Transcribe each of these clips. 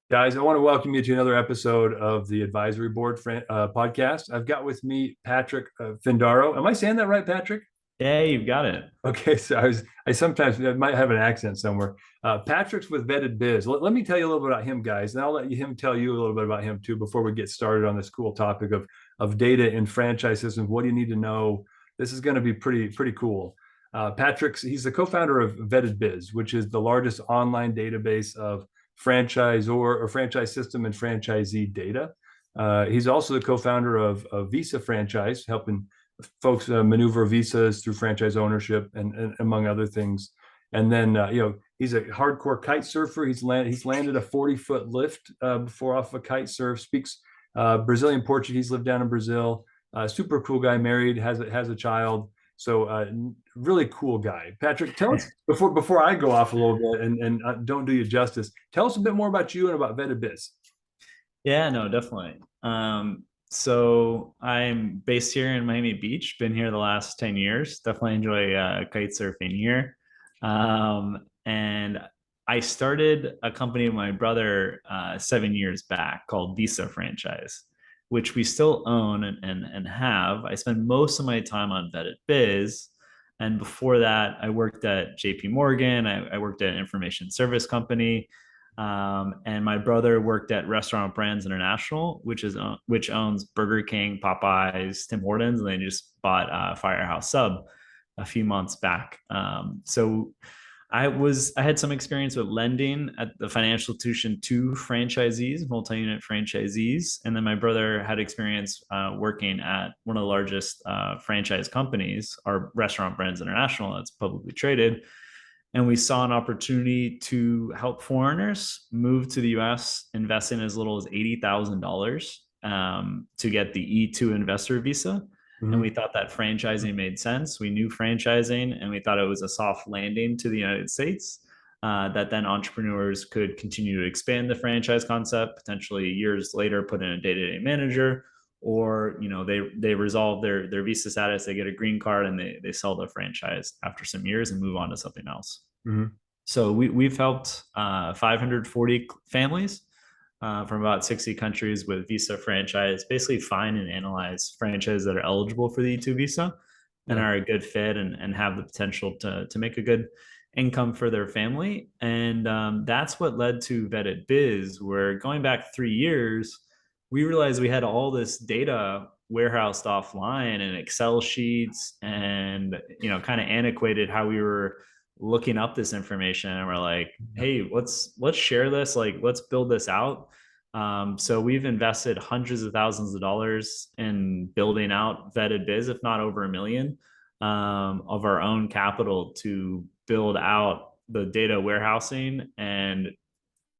Guys, I want to welcome you to another episode of the Advisory Board podcast. I've got with me Patrick Findaro. Am I saying that right, Patrick? Yeah, you've got it. Okay, so I sometimes I might have an accent somewhere. Patrick's with Vetted Biz. Let me tell you a little bit about him, guys, and I'll let him tell you a little bit about him too before we get started on this cool topic of data in franchise systems. What do you need to know? This is going to be pretty cool. He's the co-founder of Vetted Biz, which is the largest online database of franchisor or franchise system and franchisee data. He's also the co-founder of Visa Franchise, helping folks maneuver visas through franchise ownership and among other things. And then he's a hardcore kite surfer. He's landed a 40-foot lift before off a kite surf. Speaks Brazilian Portuguese. Lived down in Brazil. Super cool guy. Married. Has a child. So really cool guy. Patrick, tell us before I go off a little bit and don't do you justice. Tell us a bit more about you and about Vetted Biz. Yeah, no, definitely. So I'm based here in Miami Beach. Been here the last 10 years. Definitely enjoy kite surfing here. And I started a company with my brother 7 years back called Visa Franchise, which we still own and have. I spend most of my time on Vetted Biz. And before that, I worked at JP Morgan. I worked at an information service company. And my brother worked at Restaurant Brands International, which owns Burger King, Popeyes, Tim Hortons, and they just bought Firehouse Sub a few months back. So I had some experience with lending at the financial institution to franchisees, multi-unit franchisees, and then my brother had experience working at one of the largest franchise companies, our Restaurant Brands International, that's publicly traded, and we saw an opportunity to help foreigners move to the US, investing as little as $80,000 to get the E2 investor visa. And we Mm-hmm. thought that franchising made sense. We knew franchising, and we thought it was a soft landing to the United States. That then entrepreneurs could continue to expand the franchise concept, potentially years later put in a day-to-day manager, or they resolve their visa status, they get a green card, and they sell the franchise after some years and move on to something else. Mm-hmm. So we've helped 540 families from about 60 countries with Visa franchise, basically find and analyze franchises that are eligible for the E2 visa and Yeah. are a good fit and have the potential to make a good income for their family. And that's what led to Vetted Biz, where going back 3 years, we realized we had all this data warehoused offline and Excel sheets and kind of antiquated how we were looking up this information, and we're like, hey, let's share this, like let's build this out. So we've invested hundreds of thousands of dollars in building out Vetted Biz, if not over 1 million of our own capital, to build out the data warehousing and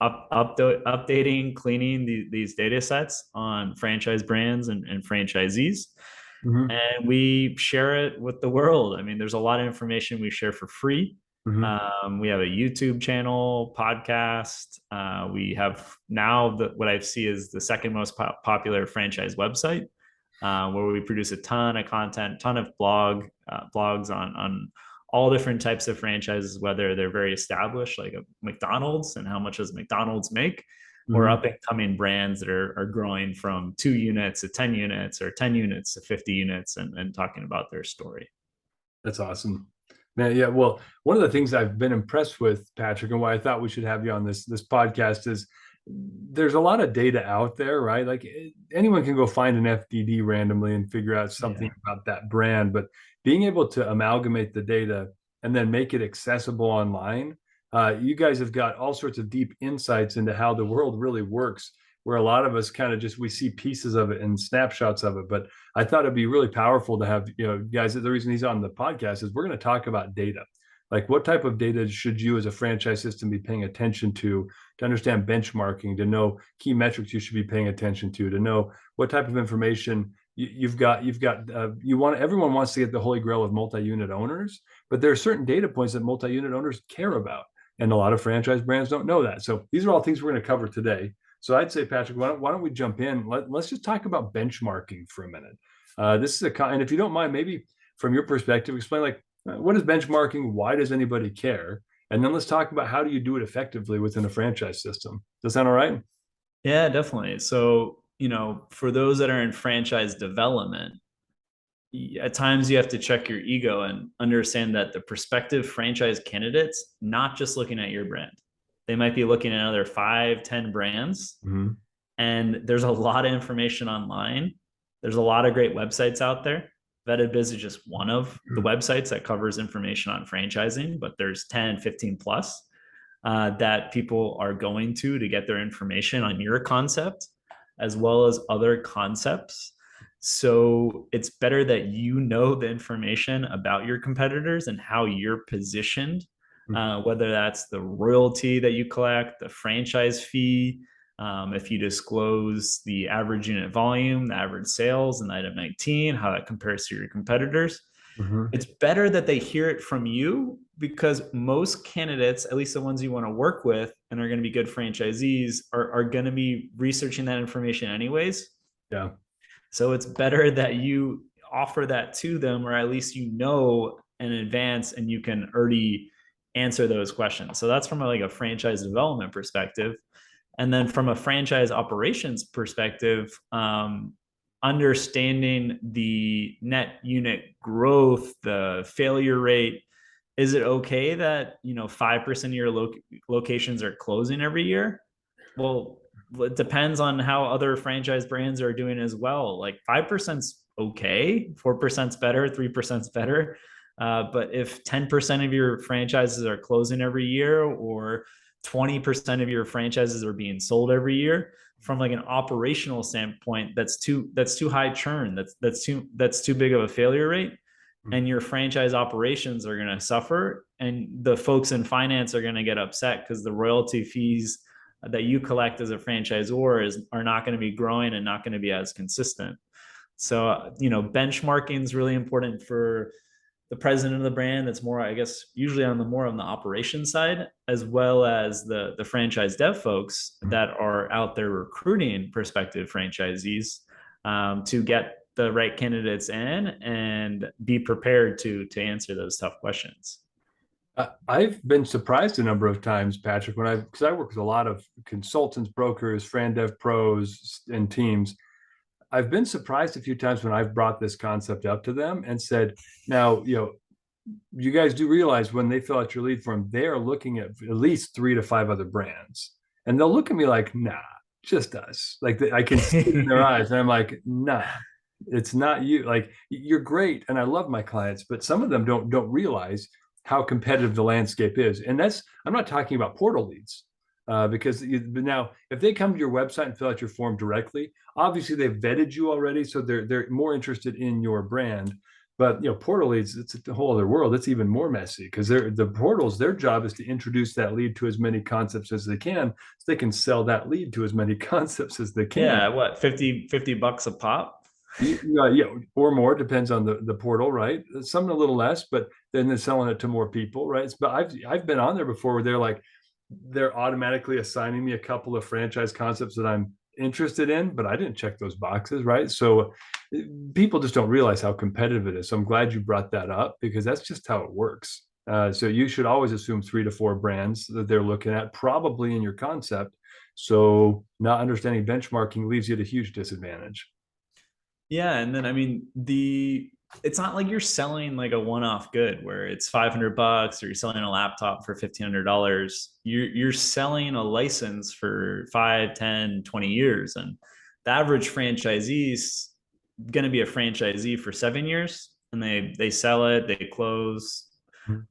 updating, cleaning these data sets on franchise brands and franchisees. Mm-hmm. And we share it with the world. I mean, there's a lot of information we share for free. Mm-hmm. We have a YouTube channel, podcast. We have now what I see is the second most popular franchise website, where we produce a ton of content, ton of blogs on all different types of franchises, whether they're very established, like a McDonald's, and how much does McDonald's make, or Mm-hmm. up and coming brands that are growing from 2 units to 10 units or 10 units to 50 units, and talking about their story. That's awesome. Man, yeah. Well, one of the things I've been impressed with, Patrick, and why I thought we should have you on this podcast is there's a lot of data out there, right? Like anyone can go find an FDD randomly and figure out something Yeah. about that brand, but being able to amalgamate the data and then make it accessible online, you guys have got all sorts of deep insights into how the world really works, where a lot of us kind of just we see pieces of it and snapshots of it. But I thought it'd be really powerful to have, guys, the reason he's on the podcast is we're going to talk about data. Like what type of data should you as a franchise system be paying attention to understand benchmarking, to know key metrics you should be paying attention to know what type of information everyone wants to get the holy grail of multi-unit owners, but there are certain data points that multi-unit owners care about. And a lot of franchise brands don't know that. So these are all things we're going to cover today. So I'd say, Patrick, why don't we jump in? Let's just talk about benchmarking for a minute. This is and if you don't mind, maybe from your perspective, explain like what is benchmarking? Why does anybody care? And then let's talk about how do you do it effectively within a franchise system. Does that sound all right? Yeah, definitely. So, for those that are in franchise development, at times you have to check your ego and understand that the prospective franchise candidates not just looking at your brand. They might be looking at another 5, 10 brands, Mhm. and there's a lot of information online. There's a lot of great websites out there. Vetted Biz is just one of the websites that covers information on franchising, but there's 10, 15 plus that people are going to get their information on your concept as well as other concepts. So it's better that you know the information about your competitors and how you're positioned, whether that's the royalty that you collect, the franchise fee, if you disclose the average unit volume, the average sales in item 19, how that compares to your competitors. Mhm. It's better that they hear it from you because most candidates, at least the ones you want to work with and are going to be good franchisees, are going to be researching that information anyways. Yeah. So it's better that you offer that to them, or at least in advance and you can already answer those questions. So that's from like a franchise development perspective. And then from a franchise operations perspective, understanding the net unit growth, the failure rate. Is it okay that 5% of your locations are closing every year? Well, it depends on how other franchise brands are doing as well. Like 5%'s okay, 4%'s better, 3%'s better. But if 10% of your franchises are closing every year, or 20% of your franchises are being sold every year, from like an operational standpoint, that's too high churn. That's too big of a failure rate. And your franchise operations are going to suffer, and the folks in finance are going to get upset because the royalty fees that you collect as a franchisor are not going to be growing and not going to be as consistent. So, benchmarking is really important for the president of the brand. That's more, I guess, usually on the more on the operations side, as well as the franchise dev folks that are out there recruiting prospective franchisees to get the right candidates in and be prepared to answer those tough questions. I've been surprised a number of times, Patrick, because I work with a lot of consultants, brokers, FranDev pros, and teams. I've been surprised a few times when I've brought this concept up to them and said, now, you guys do realize when they fill out your lead form, they are looking at least 3 to 5 other brands. And they'll look at me like, nah, just us. Like I can see it in their eyes. And I'm like, nah, it's not you. Like you're great. And I love my clients, but some of them don't realize how competitive the landscape is. And I'm not talking about portal leads. Because now, if they come to your website and fill out your form directly, obviously they've vetted you already, so they're more interested in your brand. But portal leads, it's a whole other world. It's even more messy because the portals, their job is to introduce that lead to as many concepts as they can, so they can sell that lead to as many concepts as they can. Yeah, what, 50 bucks a pop? Yeah, or more, depends on the portal, right? Some a little less, but then they're selling it to more people, right? But I've been on there before where they're automatically assigning me a couple of franchise concepts that I'm interested in, but I didn't check those boxes, right? So people just don't realize how competitive it is. So I'm glad you brought that up because that's just how it works. So you should always assume 3 to 4 brands that they're looking at, probably in your concept. So not understanding benchmarking leaves you at a huge disadvantage. Yeah, and then I mean it's not like you're selling like a one-off good where it's 500 bucks or you're selling a laptop for $1,500. You're selling a license for 5, 10, 20 years, and the average franchisee's going to be a franchisee for 7 years, and they sell it, they close,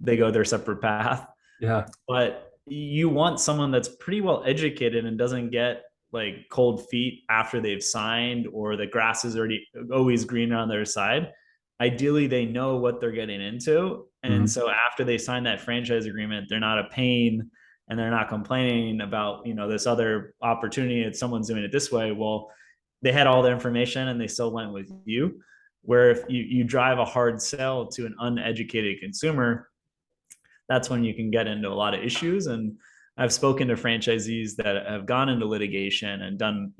they go their separate path. Yeah. But you want someone that's pretty well educated and doesn't get like cold feet after they've signed, or the grass is already always green on their side. Ideally, they know what they're getting into. And Mhm. so after they sign that franchise agreement, they're not a pain and they're not complaining about, this other opportunity that someone's doing it this way. Well, they had all the information and they still went with you. Where if you drive a hard sell to an uneducated consumer, that's when you can get into a lot of issues. And I've spoken to franchisees that have gone into litigation and done,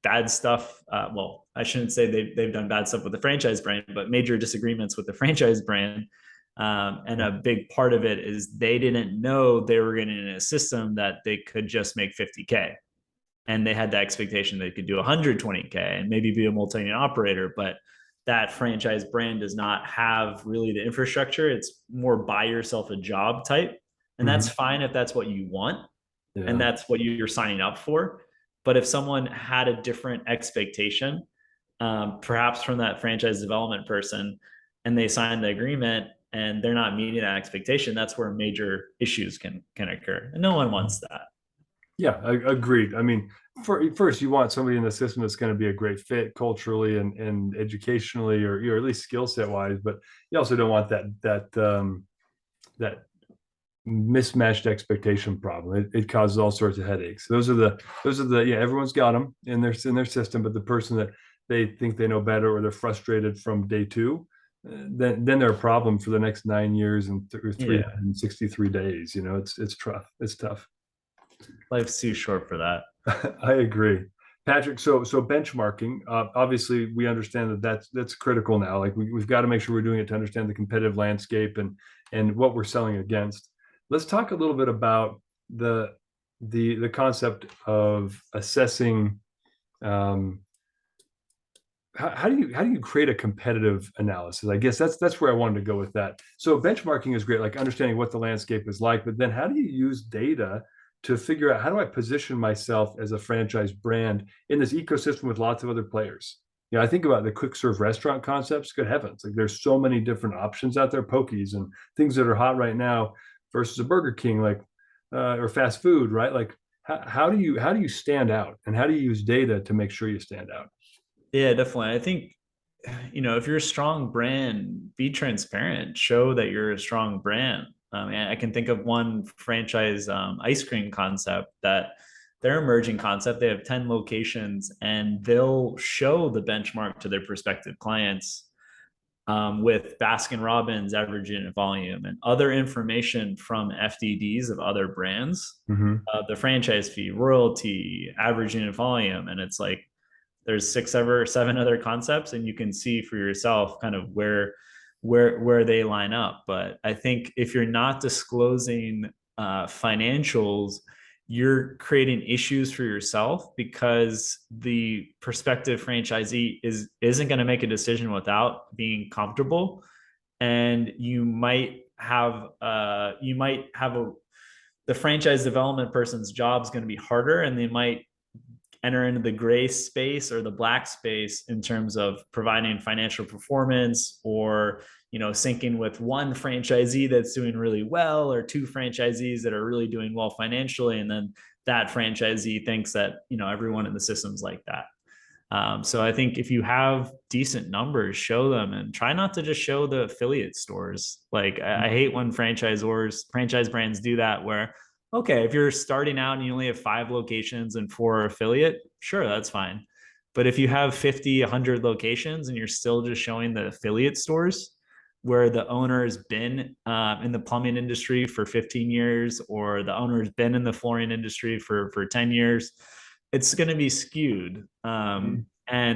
bad stuff. Well, I shouldn't say they've done bad stuff with the franchise brand, but major disagreements with the franchise brand. And a big part of it is they didn't know they were getting in a system that they could just make 50K. and they had the expectation they could do 120K and maybe be a multi-unit operator, but that franchise brand does not have really the infrastructure. It's more buy yourself a job type. And that's Mhm. fine if that's what you want and Yeah. that's what you're signing up for. But if someone had a different expectation, perhaps from that franchise development person, and they sign the agreement and they're not meeting that expectation, that's where major issues can occur. And no one wants that. Yeah, agreed. I mean, first, you want somebody in the system that's going to be a great fit culturally and educationally, or at least skill set wise. But you also don't want that mismatched expectation problem. It causes all sorts of headaches. Those are the yeah. Everyone's got them in their system, but the person that they think they know better or they're frustrated from day two, then they're a problem for the next 9 years and Yeah, 363 days. It's tough. It's tough. life's too short for that. I agree. Patrick, so benchmarking, obviously we understand that's critical now. Like we've got to make sure we're doing it to understand the competitive landscape and what we're selling against. Let's talk a little bit about the concept of assessing. um, how do you create a competitive analysis? I guess that's where I wanted to go with that. So benchmarking is great, like understanding what the landscape is like, but then how do you use data to figure out how do I position myself as a franchise brand in this ecosystem with lots of other players? I think about the quick serve restaurant concepts. Good heavens, like there's so many different options out there, pokies and things that are hot right now versus a Burger King, like or fast food, right? Like how do you stand out, and how do you use data to make sure you stand out? Yeah, definitely. I think, if you're a strong brand, be transparent, show that you're a strong brand. And I can think of one franchise ice cream concept that they're emerging concept. They have 10 locations and they'll show the benchmark to their prospective clients with Baskin Robbins average unit volume and other information from FDDs of other brands, Mm-hmm. the franchise fee, royalty, average unit volume. And it's like, there's 6 or 7 other concepts and you can see for yourself kind of where they line up. But I think if you're not disclosing financials, you're creating issues for yourself because the prospective franchisee isn't going to make a decision without being comfortable, and you might have the franchise development person's job is going to be harder, and they might enter into the gray space or the black space in terms of providing financial performance, or syncing with one franchisee that's doing really well or two franchisees that are really doing well financially, and then that franchisee thinks that everyone in the system's like that. So I think if you have decent numbers, show them, and try not to just show the affiliate stores. Like I hate when franchise brands do that, where, okay, if you're starting out and you only have 5 locations and 4 affiliate, sure, that's fine. But if you have 50, 100 locations and you're still just showing the affiliate stores where the owner has been in the plumbing industry for 15 years, or the owner has been in the flooring industry for 10 years, it's going to be skewed. And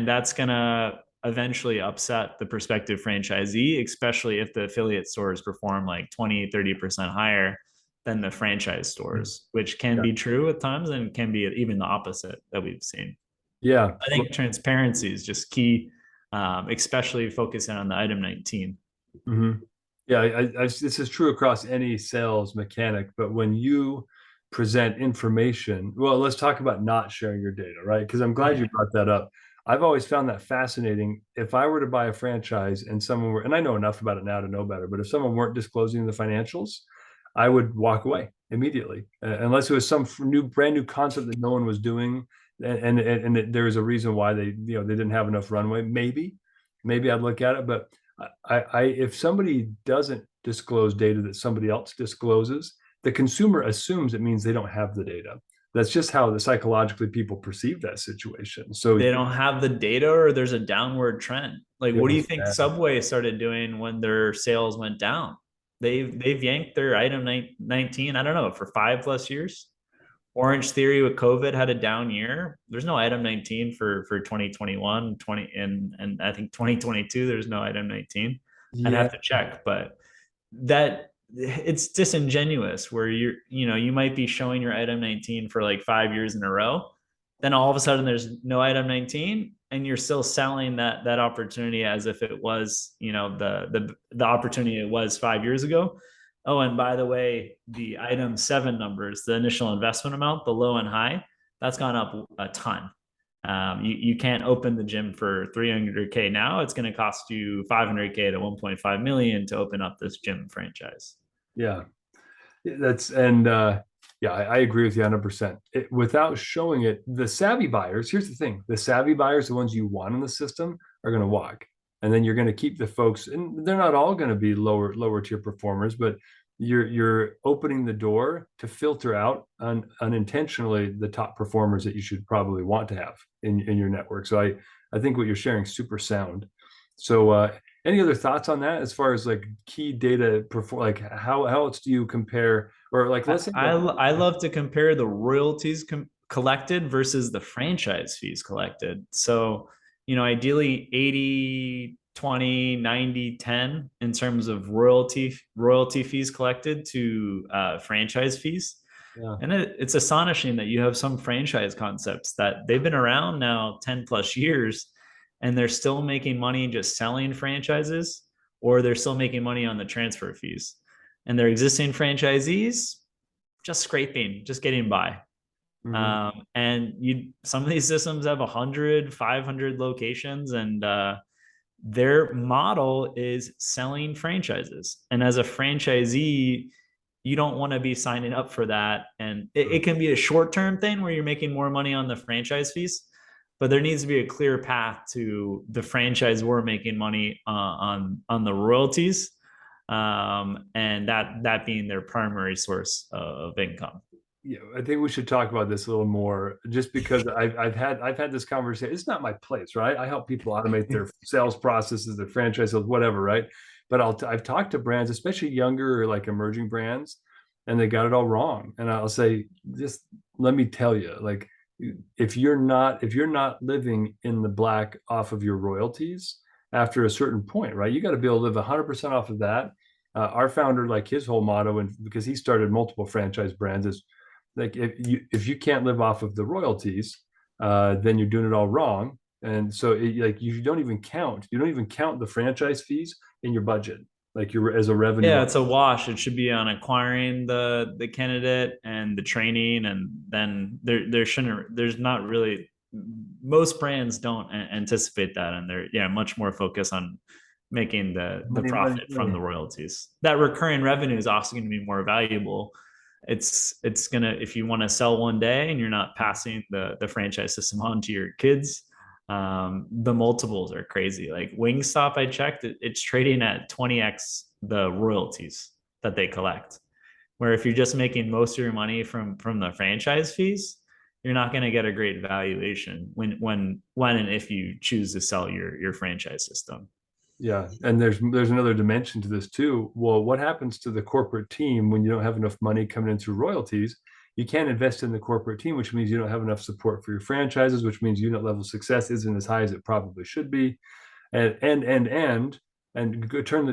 that's going to eventually upset the prospective franchisee, especially if the affiliate stores perform like 20-30% higher than the franchise stores, which can Yeah. be true at times and can be even the opposite that we've seen. Yeah. I think transparency is just key, especially focusing on the item 19. Mm-hmm. Yeah, this is true across any sales mechanic, but when you present information, well, let's talk about not sharing your data, right? Because I'm glad Yeah. you brought that up. I've always found that fascinating. If I were to buy a franchise and someone were, and I know enough about it now to know better, but if someone weren't disclosing the financials, I would walk away immediately, unless it was some brand new concept that no one was doing, and there was a reason why they didn't have enough runway. Maybe I'd look at it, but if somebody doesn't disclose data that somebody else discloses, the consumer assumes it means they don't have the data. That's just how the psychologically people perceive that situation. So They don't have the data, or there's a downward trend. Like, it what do you was think bad. Subway started doing when their sales went down? They've yanked their item 19, I don't know, for 5 plus years. Orange Theory with COVID had a down year. There's no item 19 for 2021, 20, and I think 2022, there's no item 19. I'd Yeah. have to check, but that it's disingenuous where you might be showing your item 19 for like 5 years in a row, then all of a sudden there's no item 19, and you're still selling that opportunity as if it was, the opportunity it was 5 years ago. Oh, and by the way, the item 7 numbers, the initial investment amount, the low and high, that's gone up a ton. You can't open the gym for 300K now. It's going to cost you 500K to 1.5 million to open up this gym franchise. Yeah. That's and yeah, I agree with you 100%. Without showing it, the savvy buyers, here's the thing: the savvy buyers, the ones you want in the system, are going to walk, and then you're going to keep the folks, and they're not all going to be lower tier performers, but you're opening the door to filter out unintentionally the top performers that you should probably want to have in your network. So I think what you're sharing is super sound. So any other thoughts on that as far as like key data perform, like how else do you compare, or like let's say I love to compare the royalties collected versus the franchise fees collected. So, ideally 80, 20, 90, 10 in terms of royalty fees collected to franchise fees. yeah, And it's astonishing that you have some franchise concepts that they've been around now 10 plus years, and they're still making money just selling franchises, or they're still making money on the transfer fees. And their existing franchisees just scraping, just getting by. mhm, And some of these systems have 100, 500 locations, and their model is selling franchises. And as a franchisee, you don't want to be signing up for that. And it can be a short-term thing where you're making more money on the franchise fees, but there needs to be a clear path to the franchisor making money on the royalties, and that being their primary source of income. yeah, I think we should talk about this a little more, just because I've had this conversation. It's not my place, right? I help people automate their sales processes, their franchise sales, whatever, right? But I've talked to brands, especially younger or like emerging brands, and they got it all wrong. And I'll say, just let me tell you, like if you're not living in the black off of your royalties after a certain point, right? You got to be able to live 100% off of that. Our founder, like his whole motto, and because he started multiple franchise brands, is like if you can't live off of the royalties, then you're doing it all wrong. And so like you don't even count the franchise fees in your budget, like you're as a revenue. Yeah, it's a wash. It should be on acquiring the candidate and the training, and then there's not really, most brands don't anticipate that, and they're much more focused on making the Money, money, profit from money. the royalties. That recurring revenue is also going to be more valuable. It's gonna, if you want to sell one day and you're not passing the franchise system on to your kids, the multiples are crazy. Like Wingstop, I checked, it's trading at 20x the royalties that they collect. Where if you're just making most of your money from the franchise fees, you're not going to get a great valuation when and if you choose to sell your franchise system. Yeah, and there's another dimension to this too. Well, what happens to the corporate team when you don't have enough money coming in through royalties? You can't invest in the corporate team, which means you don't have enough support for your franchises, which means unit level success isn't as high as it probably should be. And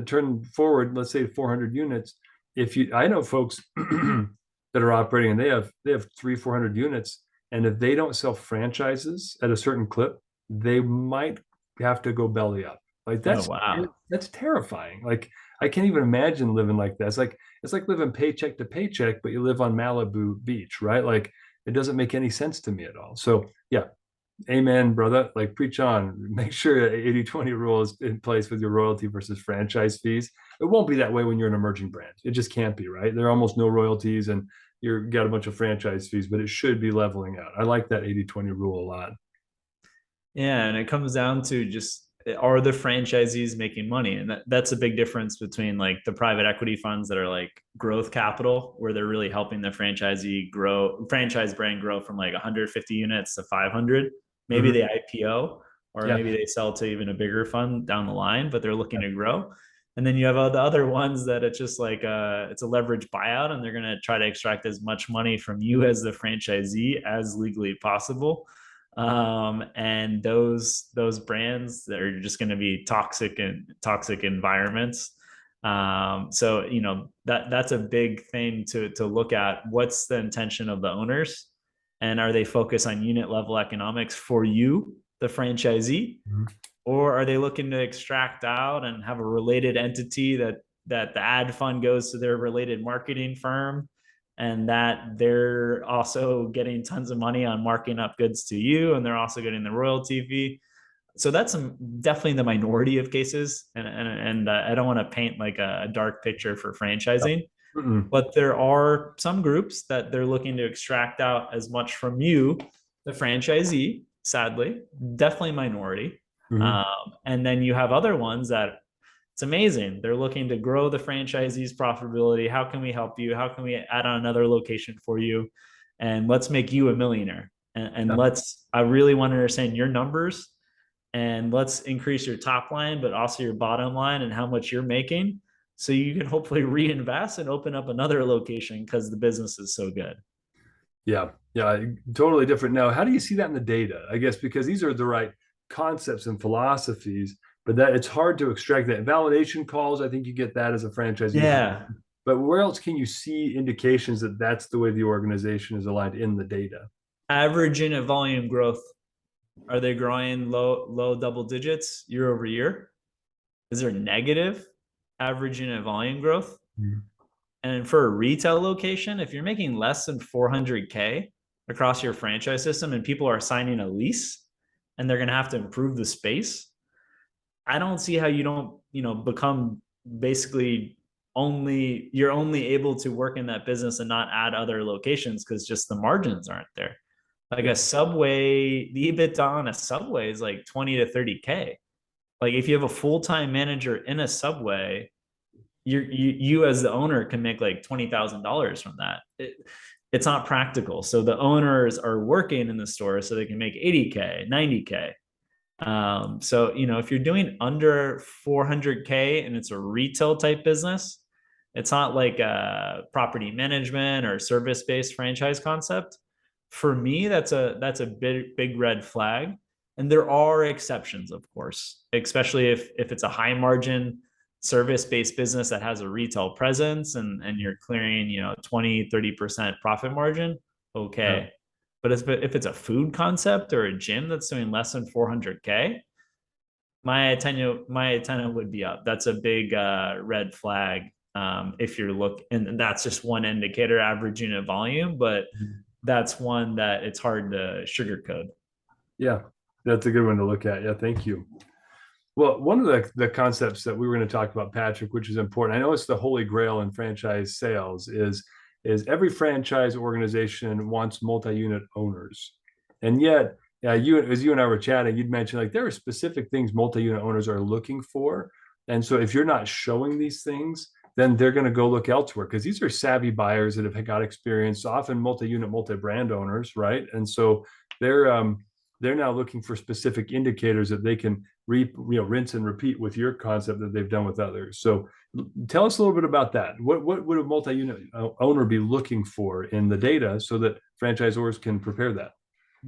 turn forward, let's say 400 units. I know folks that are operating and they have 300-400 units, and if they don't sell franchises at a certain clip, they might have to go belly up. Like Oh that's wow. that's terrifying. Like I can't even imagine living like that. It's like living paycheck to paycheck, but you live on Malibu Beach, right? Like it doesn't make any sense to me at all. So yeah, amen, brother. Like preach on. Make sure 80/20 rule is in place with your royalty versus franchise fees. It won't be that way when you're an emerging brand. It just can't be, right? There are almost no royalties and you're got a bunch of franchise fees, but it should be leveling out. I like that 80/20 rule a lot. Yeah, and it comes down to just, are the franchisees making money? And that's a big difference between like the private equity funds that are like growth capital, where they're really helping the franchise brand grow from like 150 units to 500. Maybe Mhm. they IPO, or Yeah. maybe they sell to even a bigger fund down the line, but they're looking to grow. And then you have all the other ones that it's just like it's a leverage buyout, and they're going to try to extract as much money from you as the franchisee as legally possible. And those brands that are just going to be toxic and toxic environments. So that's a big thing to look at. What's the intention of the owners? And are they focused on unit level economics for you, the franchisee? Mhm. Or are they looking to extract out and have a related entity that the ad fund goes to their related marketing firm, and that they're also getting tons of money on marking up goods to you, and they're also getting the royalty fee? So that's definitely the minority of cases, and I don't want to paint like a dark picture for franchising, Mhm. but there are some groups that they're looking to extract out as much from you, the franchisee. Sadly, definitely minority. Mhm. And then you have other ones that it's amazing. They're looking to grow the franchisee's profitability. How can we help you? How can we add on another location for you? And let's make you a millionaire. And Yeah. I really want to understand your numbers, and let's increase your top line, but also your bottom line and how much you're making. So you can hopefully reinvest and open up another location because the business is so good. Yeah, yeah, totally different. Now, how do you see that in the data? I guess because these are the right concepts and philosophies, but that it's hard to extract that. Validation calls, I think you get that as a franchisee. Yeah. But where else can you see indications that that's the way the organization is aligned in the data? Average unit volume growth. Are they growing low double digits year over year? Is there negative average unit volume growth? Mhm. And for a retail location, if you're making less than 400K across your franchise system and people are signing a lease and they're going to have to improve the space, I don't see how you don't, become basically you're only able to work in that business and not add other locations because just the margins aren't there. Like Yeah. a Subway, the EBITDA on a Subway is like 20 to 30K. Like if you have a full-time manager in a Subway, you as the owner can make like $20,000 from that. It's not practical. So the owners are working in the store so they can make 80K, 90K. So if you're doing under 400K and it's a retail type business, it's not like a property management or service based franchise concept. For me, that's a big red flag. And there are exceptions, of course, especially if it's a high margin service based business that has a retail presence, and you're clearing 20-30% profit margin. Yeah. Okay. But if it's a food concept or a gym that's doing less than 400K, my antenna would be up. That's a big red flag. If you're and that's just one indicator, average unit volume, but that's one that it's hard to sugarcoat. Yeah, that's a good one to look at. Yeah, thank you. Well, one of the concepts that we were going to talk about, Patrick, which is important, I know it's the holy grail in franchise sales, is every franchise organization wants multi-unit owners. And yet, as you and I were chatting, you'd mentioned like there are specific things multi-unit owners are looking for. And so if you're not showing these things, then they're going to go look elsewhere because these are savvy buyers that have got experience, often multi-unit, multi-brand owners, right? And so they're they're now looking for specific indicators that they can rinse and repeat with your concept that they've done with others. So tell us a little bit about that. What would a multi-unit owner be looking for in the data so that franchisors can prepare that?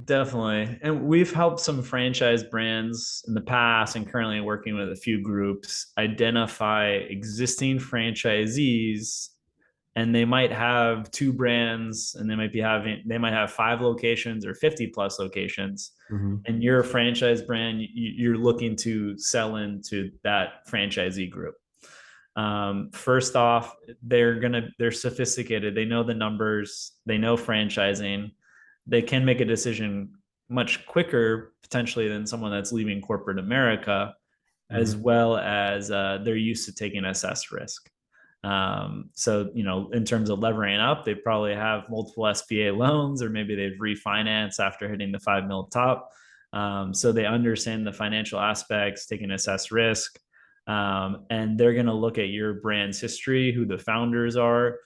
Definitely. And we've helped some franchise brands in the past and currently working with a few groups identify existing franchisees, and they might have two brands, and they might have 5 locations or 50 plus locations. Mm-hmm. And you're a franchise brand, you're looking to sell into that franchisee group. First off, they're sophisticated. They know the numbers, they know franchising. They can make a decision much quicker potentially than someone that's leaving corporate America, as Mm-hmm. well as they're used to taking assessed risk. So, in terms of levering up, they probably have multiple SBA loans, or maybe they've refinanced after hitting the 5 mil top. So they understand the financial aspects, taking assessed risk. And they're going to look at your brand's history, who the founders are,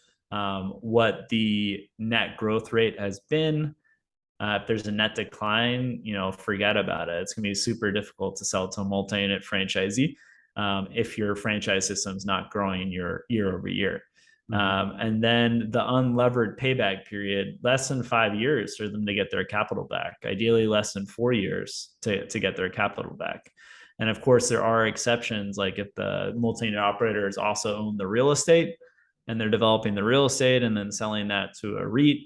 what the net growth rate has been. If there's a net decline, forget about it. It's going to be super difficult to sell to a multi-unit franchisee if your franchise system's not growing year over year. And then the unlevered payback period, less than 5 years for them to get their capital back, ideally less than 4 years to get their capital back. And of course, there are exceptions, like if the multi-unit operators also own the real estate and they're developing the real estate and then selling that to a REIT.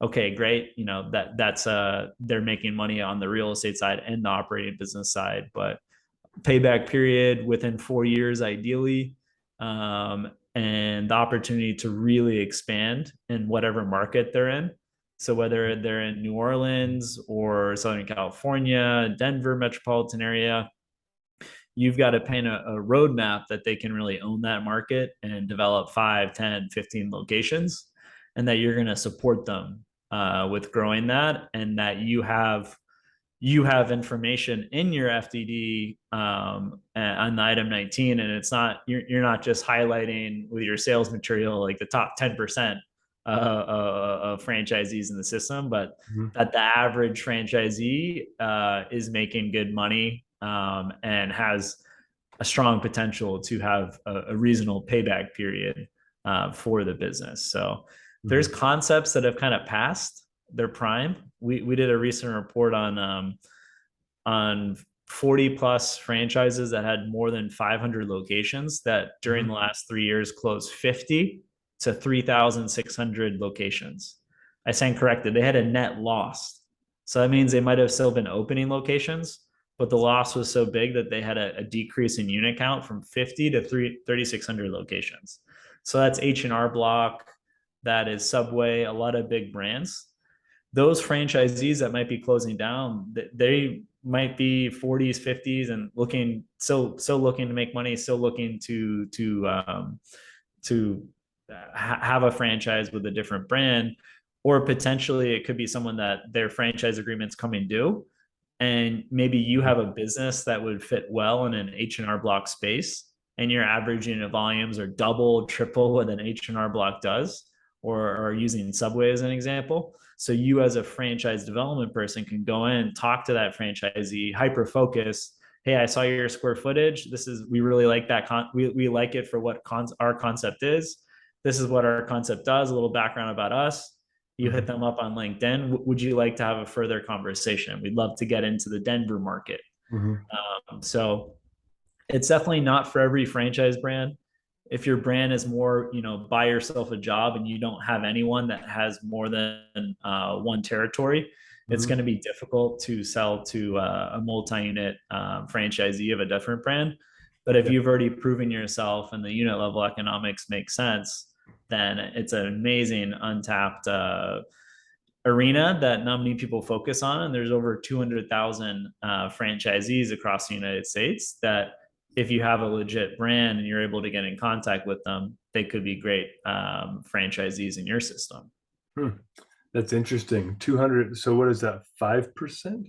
okay, great. You know, that's they're making money on the real estate side and the operating business side, but payback period within 4 years, ideally, and the opportunity to really expand in whatever market they're in. So whether they're in New Orleans or Southern California, Denver metropolitan area, you've got to paint a roadmap that they can really own that market and develop 5, 10, 15 locations, and that you're going to support them with growing that, and that you have information in your FDD on the item 19, and it's not you're not just highlighting with your sales material like the top 10% of franchisees in the system, but Mhm. that the average franchisee is making good money and has a strong potential to have a reasonable payback period for the business. So there's Mhm. concepts that have kind of passed their prime. We did a recent report on 40 plus franchises that had more than 500 locations that during Mhm. the last 3 years closed 50 to 3,600 locations. I stand corrected. They had a net loss. So that means they might have still been opening locations, but the loss was so big that they had a decrease in unit count from 50 to 3,600 locations. So that's H&R Block, that is Subway, a lot of big brands. Those franchisees that might be closing down, they might be 40s, 50s, and looking still looking to make money, still looking to have a franchise with a different brand, or potentially it could be someone that their franchise agreement's coming due, and maybe you have a business that would fit well in an H&R Block space, and your average unit volumes are double, triple what an H&R Block does, or using Subway as an example. So you as a franchise development person can go in, talk to that franchisee, hyper focus. Hey, I saw your square footage. We really like that. We like it for what our concept is. This is what our concept does. A little background about us. You hit Mhm. them up on LinkedIn. Would you like to have a further conversation? We'd love to get into the Denver market. Mhm. So it's definitely not for every franchise brand. If your brand is more, buy yourself a job and you don't have anyone that has more than one territory, it's Mhm. going to be difficult to sell to a multi-unit franchisee of a different brand. But if Yeah. you've already proven yourself and the unit level economics make sense, then it's an amazing untapped arena that not many people focus on. And there's over 200,000 franchisees across the United States that if you have a legit brand and you're able to get in contact with them, they could be great franchisees in your system. Hmm. That's interesting. 200. So what is that? 5%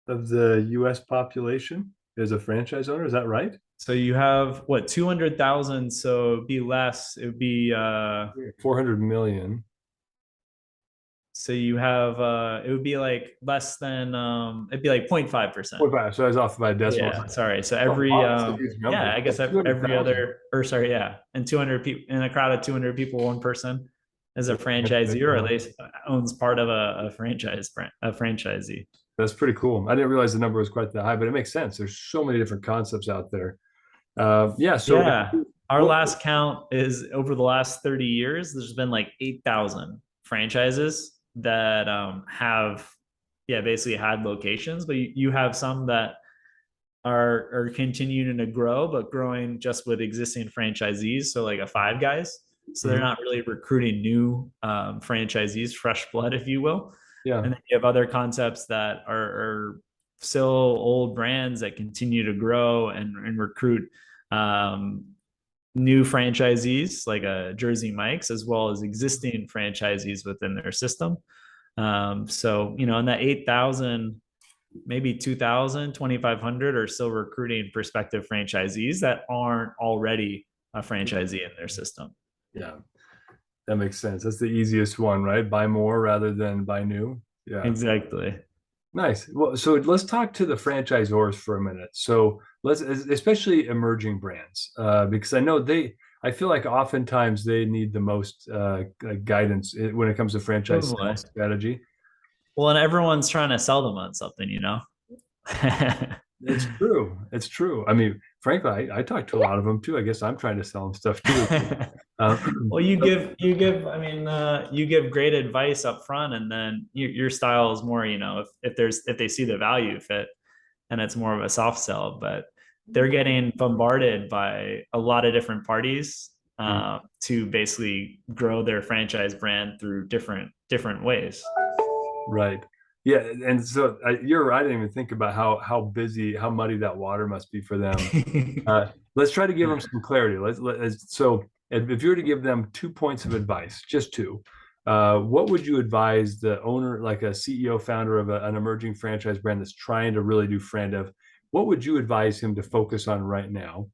of the US population is a franchise owner. Is that right? So you have what, 200,000? So it'd be less. It would be 400 million. so you have it would be like less than it'd be like 0.5%. 45. So I was off by a decimal. Yeah, sorry. So Oh, every wow, that's a huge yeah, number. I guess every 200,000. other, or sorry, yeah, and 200 people in a crowd of 200 people, one person is a franchisee or at least owns part of a franchise brand, a franchisee. That's pretty cool. I didn't realize the number was quite that high, but it makes sense. There's so many different concepts out there. Yeah. So Yeah. Our what? last count is over the last 30 years, there's been like 8,000 franchises that have, yeah, basically had locations, but you have some that are continuing to grow, but growing just with existing franchisees. So like a Five Guys. So they're Mhm. not really recruiting new franchisees, fresh blood, if you will. Yeah. And then you have other concepts that are still old brands that continue to grow and recruit um, new franchisees like a Jersey Mike's, as well as existing franchisees within their system. So, in that 8,000, maybe 2,000, 2,500 are still recruiting prospective franchisees that aren't already a franchisee in their system. Yeah. That makes sense. That's the easiest one, right? Buy more rather than buy new. Yeah. Exactly. Nice. Well, so let's talk to the franchisors for a minute. So especially emerging brands, because I feel like oftentimes they need the most guidance when it comes to franchise Totally. sales strategy. Well, and everyone's trying to sell them on something, It's true. It's true. I mean, frankly, I talk to a lot of them too. I guess I'm trying to sell them stuff too. Uh, Well, I mean, you give great advice up front, and then your style is more, if they see the value fit, and it's more of a soft sell. But they're getting bombarded by a lot of different parties to basically grow their franchise brand through different ways. right. Yeah, and so you're right. I didn't even think about how busy, how muddy that water must be for them. Let's try to give them some clarity. So if you were to give them 2 points of advice, just two, what would you advise the owner, like a CEO founder of an emerging franchise brand that's trying to really do FranDev? What would you advise him to focus on right now,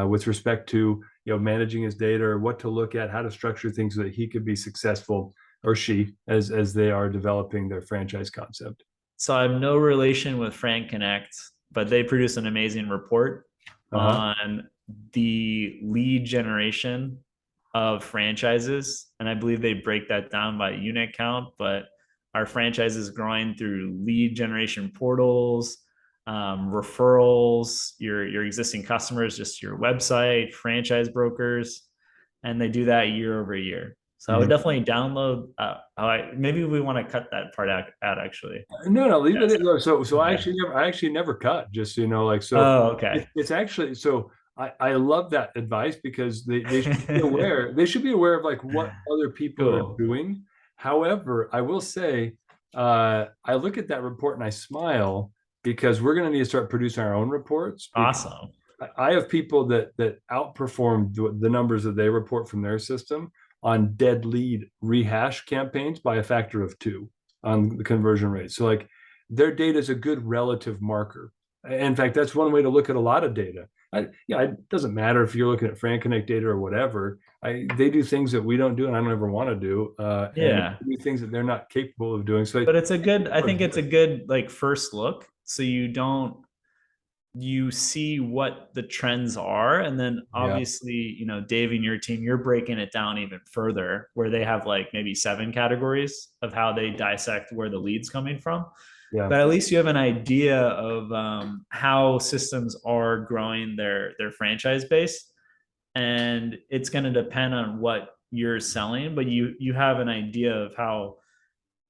with respect to managing his data, or what to look at, how to structure things so that he could be successful, or she, as they are developing their franchise concept? So I have no relation with Frank Connect, but they produce an amazing report Uh-huh. on the lead generation of franchises. And I believe they break that down by unit count, but our franchise is growing through lead generation portals, referrals, your existing customers, just your website, franchise brokers, and they do that year over year. So I would Mhm. definitely download. Maybe we want to cut that part out actually. No, no, leave it Yes. in. So Okay. I actually never cut, just so you know, like, so Oh, okay. it's actually, so I love that advice, because they should be aware, of like what other people are Cool. doing. However, I will say, I look at that report and I smile, because we're going to need to start producing our own reports, because Awesome. I have people that outperform the numbers that they report from their system on dead lead rehash campaigns by a factor of two on the conversion rate. So like, their data is a good relative marker. In fact, that's one way to look at a lot of data. It doesn't matter if you're looking at FranConnect data or whatever. They do things that we don't do, and I don't ever want to do, and Yeah. do things that they're not capable of doing. So But I think it's a good like first look. So you see what the trends are. And then yeah, obviously, Dave and your team, you're breaking it down even further where they have like maybe 7 categories of how they dissect where the lead's coming from. yeah, But at least you have an idea of how systems are growing their franchise base, and it's going to depend on what you're selling, but you have an idea of how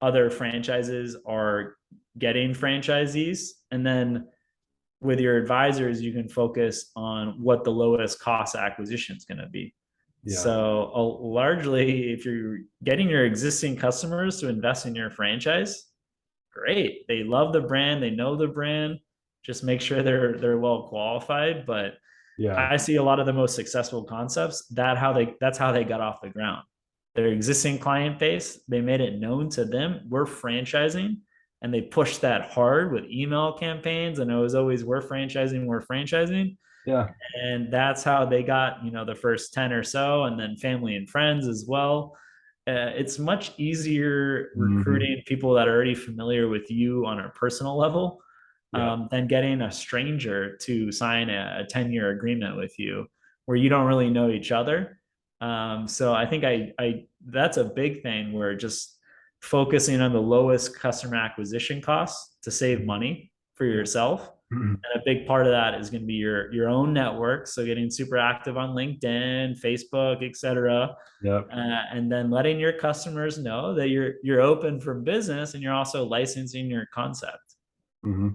other franchises are getting franchisees, and then with your advisors you can focus on what the lowest cost acquisition is going to be. yeah, So largely, if you're getting your existing customers to invest in your franchise, great. They love the brand, they know the brand. Just make sure they're well qualified. But yeah, I see a lot of the most successful concepts that's how they got off the ground. Their existing client base, they made it known to them, we're franchising, and they pushed that hard with email campaigns. And it was always we're franchising. yeah. And that's how they got, the first 10 or so, and then family and friends as well. It's much easier Hmm. recruiting people that are already familiar with you on a personal level, Yeah, than getting a stranger to sign a 10-year agreement with you where you don't really know each other. So I think I that's a big thing where just focusing on the lowest customer acquisition costs to save money for yeah. yourself. And a big part of that is going to be your own network. So getting super active on LinkedIn, Facebook, etc. Yeah. And then letting your customers know that you're open for business and you're also licensing your concept. Hmm.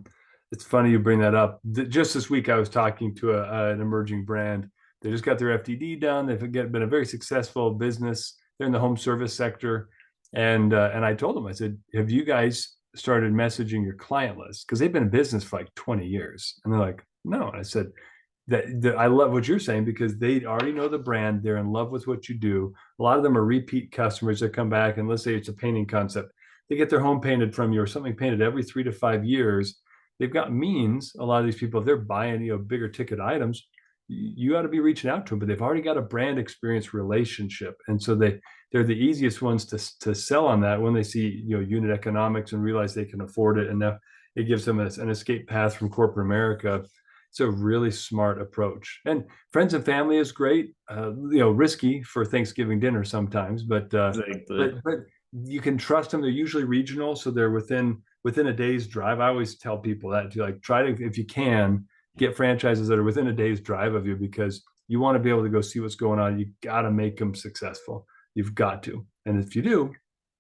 It's funny you bring that up. Just this week, I was talking to an emerging brand. They just got their FDD done. They've been a very successful business. They're in the home service sector, and I told them, I said, "Have you guys started messaging your client list? Because they've been in business for like 20 years." And they're like, "No." And I said, that I love what you're saying, because they already know the brand. They're in love with what you do. A lot of them are repeat customers that come back, and let's say it's a painting concept. They get their home painted from you, or something painted every 3 to 5 years. They've got means. A lot of these people, if they're buying, bigger ticket items, you ought to be reaching out to them, but they've already got a brand experience relationship. And so they're the easiest ones to sell on that when they see, unit economics and realize they can afford it. And now it gives them an escape path from corporate America. It's a really smart approach. And friends and family is great. Risky for Thanksgiving dinner sometimes, but Exactly. you can trust them. They're usually regional, so they're within a day's drive. I always tell people that to like try to, if you can, get franchises that are within a day's drive of you, because you want to be able to go see what's going on. You got to make them successful. You've got to. And if you do,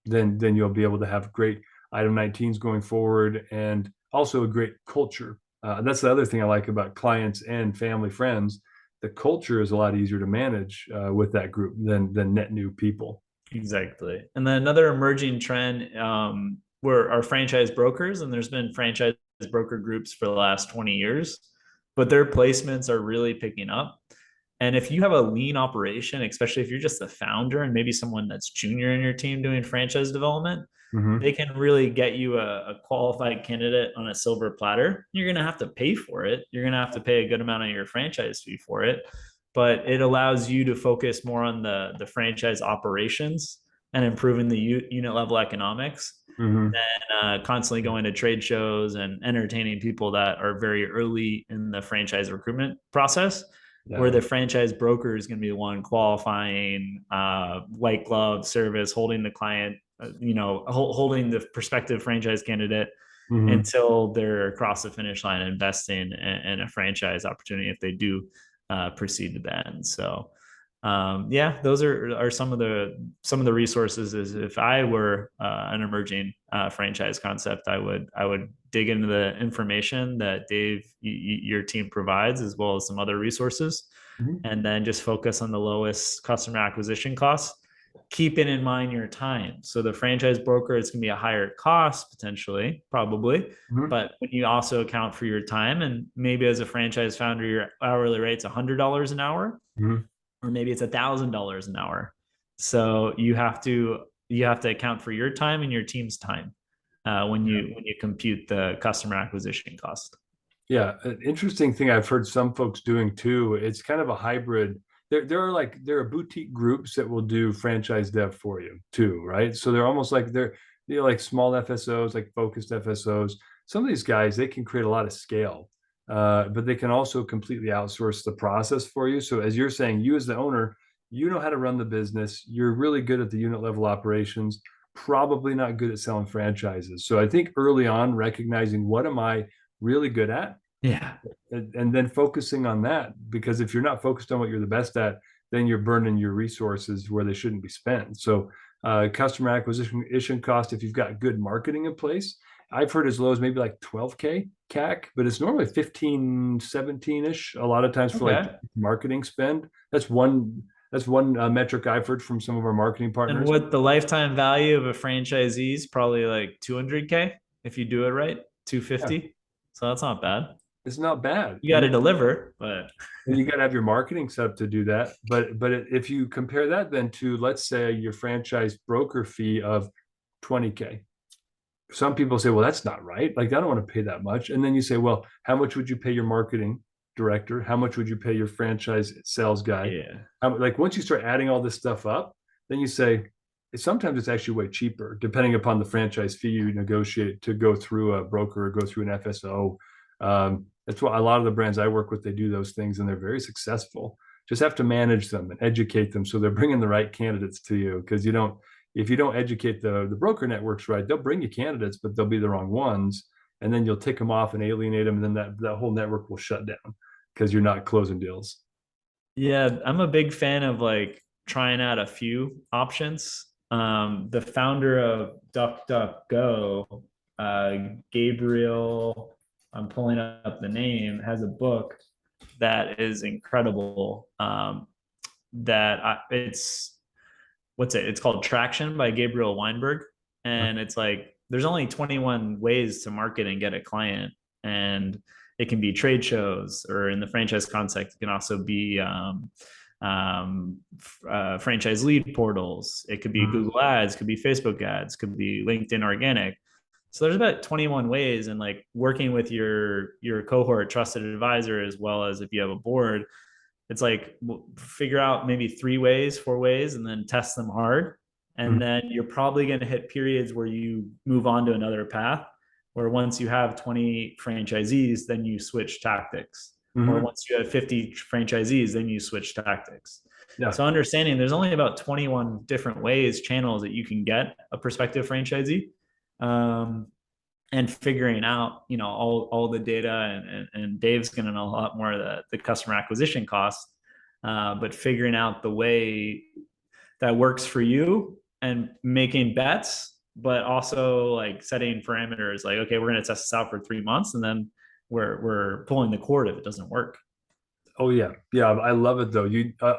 then you'll be able to have great item 19s going forward, and also a great culture. That's the other thing I like about clients and family friends. The culture is a lot easier to manage with that group than net new people. Exactly. And then another emerging trend were our franchise brokers, and there's been franchise broker groups for the last 20 years, but their placements are really picking up. And if you have a lean operation, especially if you're just the founder and maybe someone that's junior in your team doing franchise development, Mm-hmm. they can really get you a qualified candidate on a silver platter. You're going to have to pay for it. You're going to have to pay a good amount of your franchise fee for it, but it allows you to focus more on the franchise operations and improving the unit level economics Mm-hmm. than constantly going to trade shows and entertaining people that are very early in the franchise recruitment process, where Yeah. the franchise broker is going to be the one qualifying white glove service, holding the client, holding the prospective franchise candidate Mm-hmm. until they're across the finish line investing in a franchise opportunity if they do proceed to that. And so yeah, those are some of the resources. Is if I were an emerging franchise concept, I would dig into the information that Dave your team provides, as well as some other resources, Mm-hmm. and then just focus on the lowest customer acquisition costs, keeping in mind your time. So the franchise broker, it's going to be a higher cost potentially, probably, Mm-hmm. but when you also account for your time, and maybe as a franchise founder, your hourly rate's $100 an hour, Mm-hmm. or maybe it's $1,000 an hour. So you have to account for your time and your team's time when you compute the customer acquisition cost. Yeah, an interesting thing I've heard some folks doing too. It's kind of a hybrid. There are boutique groups that will do franchise dev for you too, right? So they're almost like they're like small FSOs, like focused FSOs. Some of these guys, they can create a lot of scale, but they can also completely outsource the process for you. So as you're saying, you as the owner, you know how to run the business. You're really good at the unit level operations, probably not good at selling franchises. So I think early on, recognizing what am I really good at, Yeah. and then focusing on that, because if you're not focused on what you're the best at, then you're burning your resources where they shouldn't be spent. So customer acquisition cost, if you've got good marketing in place, I've heard as low as maybe like 12K CAC, but it's normally 15 17ish a lot of times for like Okay. marketing spend. That's one metric I've heard from some of our marketing And partners. what the lifetime value of a franchisee is probably like 200K if you do it right, Yeah, 250. So that's not bad. it's not bad. You got to deliver, but And you got to have your marketing set up to do that. But if you compare that then to, let's say, your franchise broker fee of 20K, some people say, well, that's not right. Like, I don't want to pay that much. And then you say, well, how much would you pay your marketing director? How much would you pay your franchise sales guy? yeah. Like, once you start adding all this stuff up, then you say, sometimes it's actually way cheaper, depending upon the franchise fee you negotiate to go through a broker or go through an FSO. That's why a lot of the brands I work with, they do those things and they're very successful. Just have to manage them and educate them so they're bringing the right candidates to you. Because if you don't educate the broker networks right, they'll bring you candidates, but they'll be the wrong ones. And then you'll tick them off and alienate them. And then that whole network will shut down because you're not closing deals. Yeah, I'm a big fan of like trying out a few options. The founder of DuckDuckGo, Gabriel, I'm pulling up the name, has a book that is incredible. It's what's it? It's called Traction by Gabriel Weinberg, and it's like there's only 21 ways to market and get a client, and it can be trade shows, or in the franchise concept, it can also be franchise lead portals. It could be Mhm. Google Ads, could be Facebook ads, could be LinkedIn organic. So there's about 21 ways, and like working with your cohort trusted advisor, as well as if you have a board, it's like figure out maybe 3 ways, 4 ways, and then test them hard. And then you're probably going to hit periods where you move on to another path, where once you have 20 franchisees, then you switch tactics. Or Mhm. once you have 50 franchisees, then you switch tactics. Yeah. So understanding there's only about 21 different ways, channels that you can get a prospective franchisee. Um, and figuring out, all the data, and Dave's going to know a lot more of the customer acquisition costs, but figuring out the way that works for you and making bets, but also like setting parameters like, okay, we're going to test this out for 3 months, and then we're pulling the cord if it doesn't work. Oh yeah, yeah. I love it though.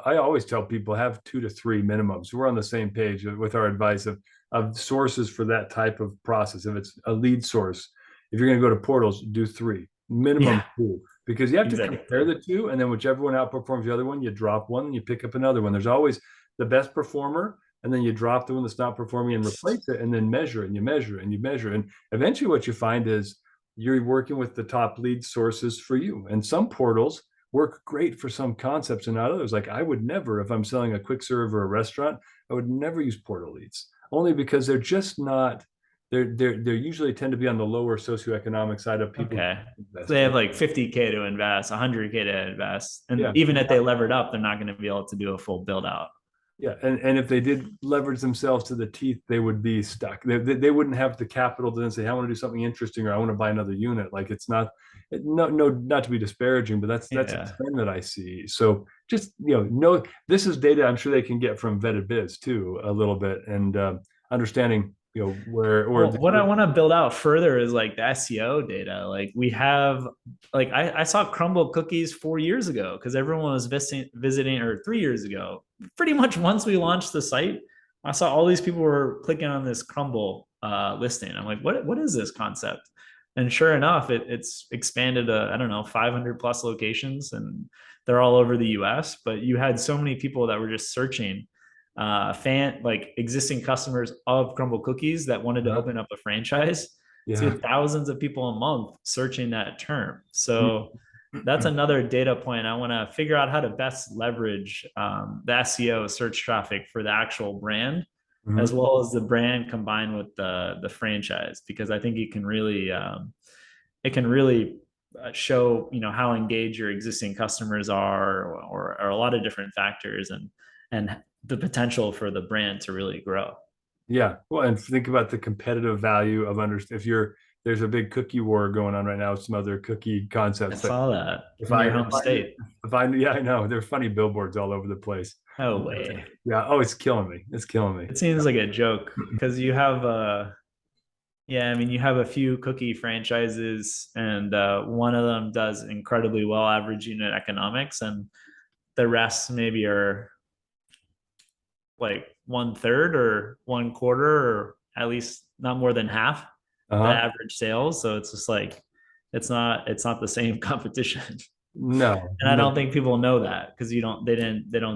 I always tell people have 2 to 3 minimums. We're on the same page with our advice of sources for that type of process. If it's a lead source, if you're going to go to portals, do 3 minimum, Yeah, 2, because you have to compare exactly. the two, and then whichever one outperforms the other one, you drop one and you pick up another one. There's always the best performer, and then you drop the one that's not performing and replace it, and then measure it, and you measure it, and you measure it. And eventually, what you find is you're working with the top lead sources for you. And some portals work great for some concepts and not others. Like I would never, if I'm selling a quick serve or a restaurant, I would never use portal leads, only because they're just not. They're usually tend to be on the lower socioeconomic side of people Okay. So they investing. have like 50K to invest, 100K to invest. And Yeah, even if they levered up, they're not going to be able to do a full build out. yeah, and if they did leverage themselves to the teeth, they would be stuck. They wouldn't have the capital to then say, "I want to do something interesting," or "I want to buy another unit." Like it's not, no, not to be disparaging, but that's a Yeah. trend that I see. So just know this is data I'm sure they can get from Vetted Biz too a little bit, and understanding where or Well, what I want to build out further is like the SEO data. Like we have, like I saw Crumble cookies 4 years ago because everyone was visiting, or 3 years ago. Pretty much once we launched the site, I saw all these people were clicking on this Crumble listing. I'm like, what is this concept? And sure enough, it's expanded to, I don't know, 500 plus locations, and they're all over the US. But you had so many people that were just searching, like existing customers of Crumble Cookies that wanted to open up a franchise. So you yeah. had thousands of people a month searching that term. So that's another data point. I want to figure out how to best leverage the SEO search traffic for the actual brand, as Mhm. well as the brand combined with the franchise, because I think it can really show how engaged your existing customers are, or a lot of different factors, and the potential for the brand to really grow. Yeah. Well, and think about the competitive value of if you're there's a big cookie war going on right now with some other cookie I concepts, but saw that if in I your if home I state. if I yeah, I know there are funny billboards all over the place. No But, way. yeah. Oh, it's killing me. It's killing me. It seems like a joke because you have yeah, I mean, you have a few cookie franchises, and one of them does incredibly well, average unit economics, and the rest maybe are like one third or one quarter, or at least not more than half the Uh-huh. average sales. So it's just like it's not the same competition. No, And I no, don't think people know that because they don't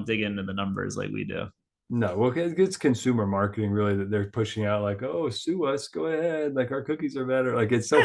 dig into the numbers like we do. no. Well, it's consumer marketing really that they're pushing out like, oh, sue us, go ahead. Like our cookies are better. Like it's so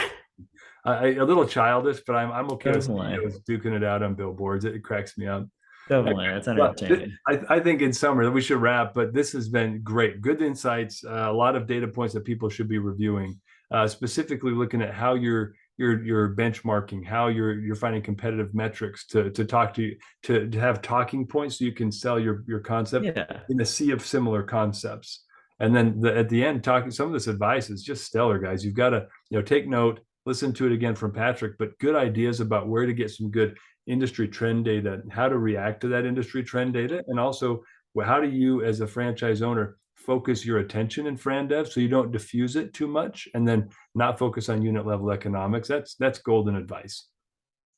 a little childish, but I'm okay with Definitely. CEOs duking it out on billboards. It cracks me up. Definitely. That's Well, entertaining. I think in summary we should wrap, but this has been great. Good insights, a lot of data points that people should be reviewing, specifically looking at how you're benchmarking, how you're finding competitive metrics to talk to you, to have talking points so you can sell your concept Yeah. in a sea of similar concepts. And then at the end, talking some of this advice is just stellar, guys. You've got to take note, listen to it again from Patrick, but good ideas about where to get some good industry trend data, how to react to that industry trend data, and also how do you as a franchise owner focus your attention in FranDev so you don't diffuse it too much and then not focus on unit level economics. That's golden advice.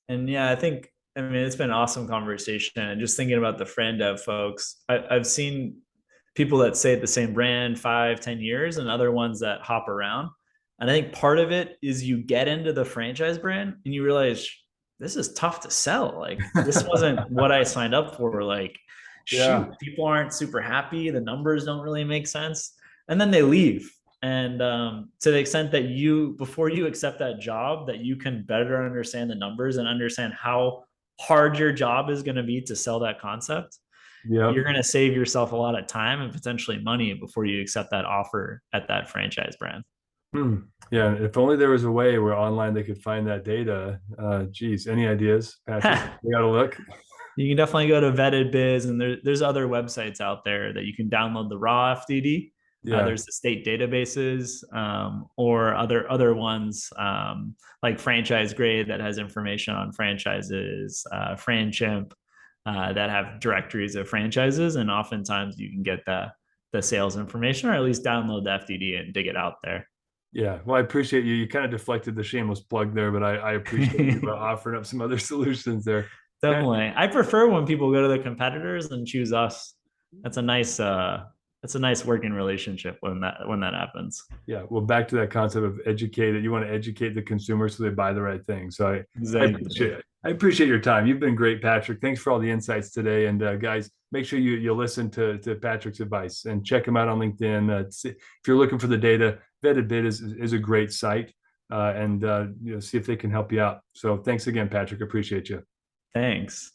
And yeah, I mean, it's been an awesome conversation. And just thinking about the FranDev folks, I've seen people that stay at the same brand 5, 10 years, and other ones that hop around. And I think part of it is you get into the franchise brand and you realize this is tough to sell. Like this wasn't what I signed up for. Like, Yeah. shoot, people aren't super happy. The numbers don't really make sense. And then they leave. And to the extent that before you accept that job, that you can better understand the numbers and understand how hard your job is going to be to sell that concept, Yep. you're going to save yourself a lot of time and potentially money before you accept that offer at that franchise brand. Hmm. Yeah. If only there was a way where online they could find that data. Geez, any ideas, Patrick? We got to look. You can definitely go to Vetted Biz, and there's other websites out there that you can download the raw FDD, Yeah. There's the state databases, or other ones, like Franchise Grade that has information on franchises, FranChimp, that have directories of franchises, and oftentimes you can get the sales information, or at least download the FDD and dig it out there. Yeah, well, I appreciate you. You kind of deflected the shameless plug there, but I appreciate you offering up some other solutions there. Pat, Definitely. I prefer when people go to the competitors and choose us. That's a nice working relationship when that happens. yeah, well, back to that concept of educated. You want to educate the consumer so they buy the right thing. So I appreciate Exactly. it. I appreciate your time. You've been great, Patrick. Thanks for all the insights today. And guys, make sure you listen to Patrick's advice and check him out on LinkedIn. If you're looking for the data, Vetted Bid is a great site, and see if they can help you out. So thanks again, Patrick. Appreciate you. Thanks.